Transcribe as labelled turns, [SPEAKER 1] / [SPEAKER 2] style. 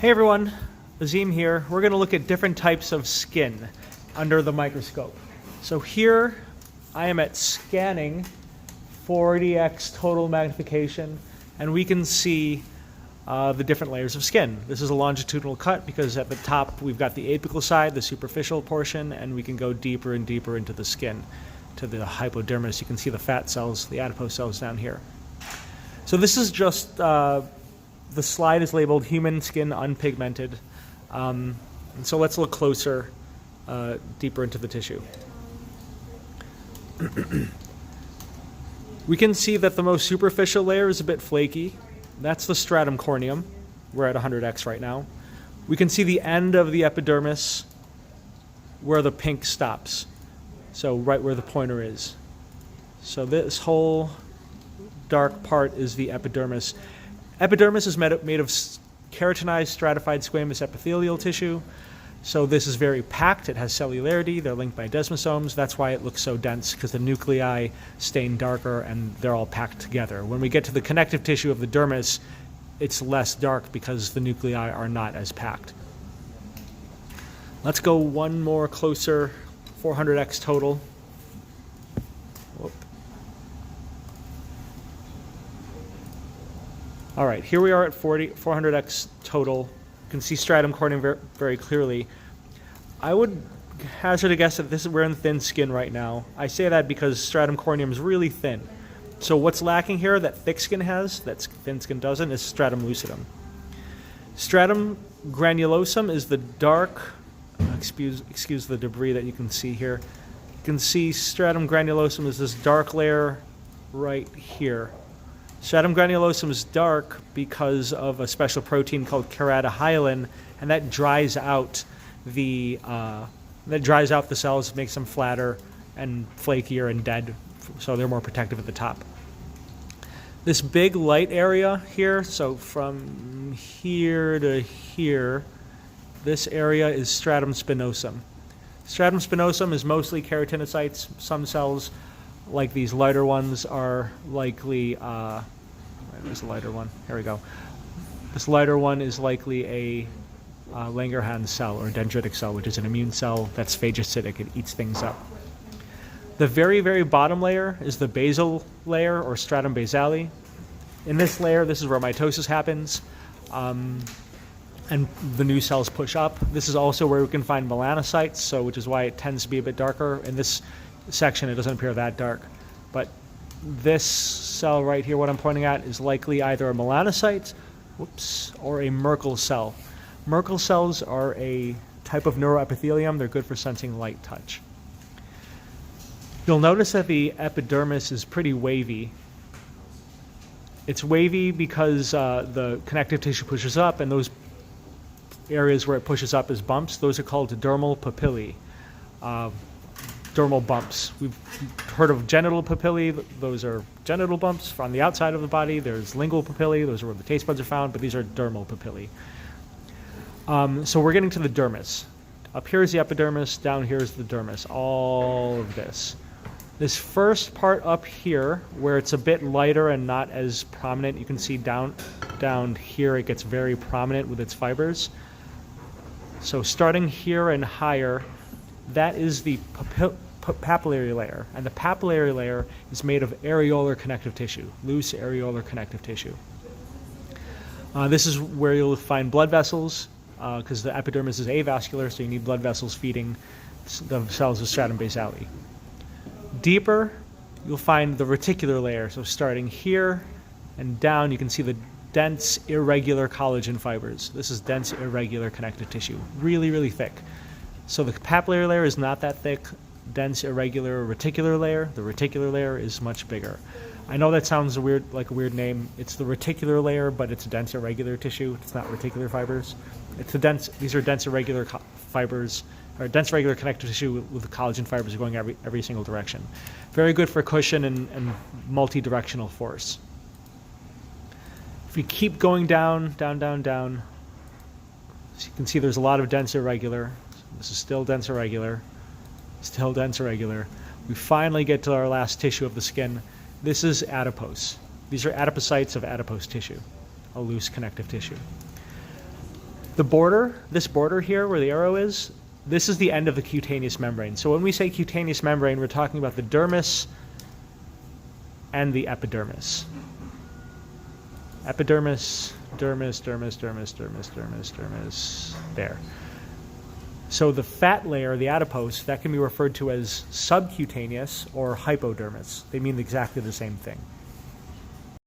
[SPEAKER 1] Hey everyone, Azim here. We're going to look at different types of skin under the microscope. So here I am at scanning 40x total magnification, and we can see the different layers of skin. This is a longitudinal cut because at the top we've got the apical side, the superficial portion, and we can go deeper and deeper into the skin to the hypodermis. You can see the fat cells, the adipose cells down here. So this is just the slide is labeled human skin unpigmented. And so let's look closer, deeper into the tissue. We can see that the most superficial layer is a bit flaky. That's the stratum corneum. We're at 100x right now. We can see the end of the epidermis where the pink stops. So right where the pointer is. So this whole dark part is the epidermis. Epidermis is made of keratinized stratified squamous epithelial tissue. So this is very packed. It has cellularity. They're linked by desmosomes. That's why it looks so dense, because the nuclei stain darker and they're all packed together. When we get to the connective tissue of the dermis, it's less dark because the nuclei are not as packed. Let's go one more closer, 400x total. Whoop. All right, here we are at 400x total. You can see stratum corneum very clearly. I would hazard a guess that we're in thin skin right now. I say that because stratum corneum is really thin. So what's lacking here that thick skin has, that thin skin doesn't, is stratum lucidum. Stratum granulosum is the dark, excuse the debris that you can see here. You can see stratum granulosum is this dark layer right here. Stratum granulosum is dark because of a special protein called keratohyalin, and that dries out the cells, makes them flatter and flakier and dead, so they're more protective at the top. This big light area here, so from here to here, this area is stratum spinosum. Stratum spinosum is mostly keratinocytes. Some cells, like these lighter ones, are likely, there's a lighter one, here we go. This lighter one is likely a Langerhans cell or dendritic cell, which is an immune cell that's phagocytic. It eats things up. The very, very bottom layer is the basal layer or stratum basale. In this layer, this is where mitosis happens, and the new cells push up. This is also where we can find melanocytes, which is why it tends to be a bit darker. In this section, it doesn't appear that dark, but this cell right here, what I'm pointing at, is likely either a melanocyte, or a Merkel cell. Merkel cells are a type of neuroepithelium. They're good for sensing light touch. You'll notice that the epidermis is pretty wavy. It's wavy because the connective tissue pushes up, and those areas where it pushes up as bumps, those are called dermal papillae. Dermal bumps. We've heard of genital papillae. Those are genital bumps on the outside of the body. There's lingual papillae. Those are where the taste buds are found, but these are dermal papillae. So we're getting to the dermis. Up here is the epidermis. Down here is the dermis. All of this. This first part up here, where it's a bit lighter and not as prominent, you can see down here it gets very prominent with its fibers. So starting here and higher, that is the papillary layer, and the papillary layer is made of areolar connective tissue, loose areolar connective tissue. This is where you'll find blood vessels, because the epidermis is avascular, so you need blood vessels feeding the cells of stratum basale. Deeper, you'll find the reticular layer, so starting here and down, you can see the dense, irregular collagen fibers. This is dense, irregular connective tissue, really, really thick. So the papillary layer is not that thick. Dense, irregular reticular layer. The reticular layer is much bigger. I know that sounds like a weird name. It's the reticular layer, but it's dense, irregular tissue. It's not reticular fibers. These are dense, irregular fibers, or dense, irregular connective tissue with the collagen fibers going every single direction. Very good for cushion and multi-directional force. If you keep going down, down, so you can see there's a lot of dense, irregular. This is still dense irregular, still dense irregular. We finally get to our last tissue of the skin. This is adipose. These are adipocytes of adipose tissue, a loose connective tissue. The border, this border here where the arrow is, this is the end of the cutaneous membrane. So when we say cutaneous membrane, we're talking about the dermis and the epidermis. Epidermis, dermis, dermis, dermis, dermis, dermis, dermis, there. So the fat layer, the adipose, that can be referred to as subcutaneous or hypodermis. They mean exactly the same thing.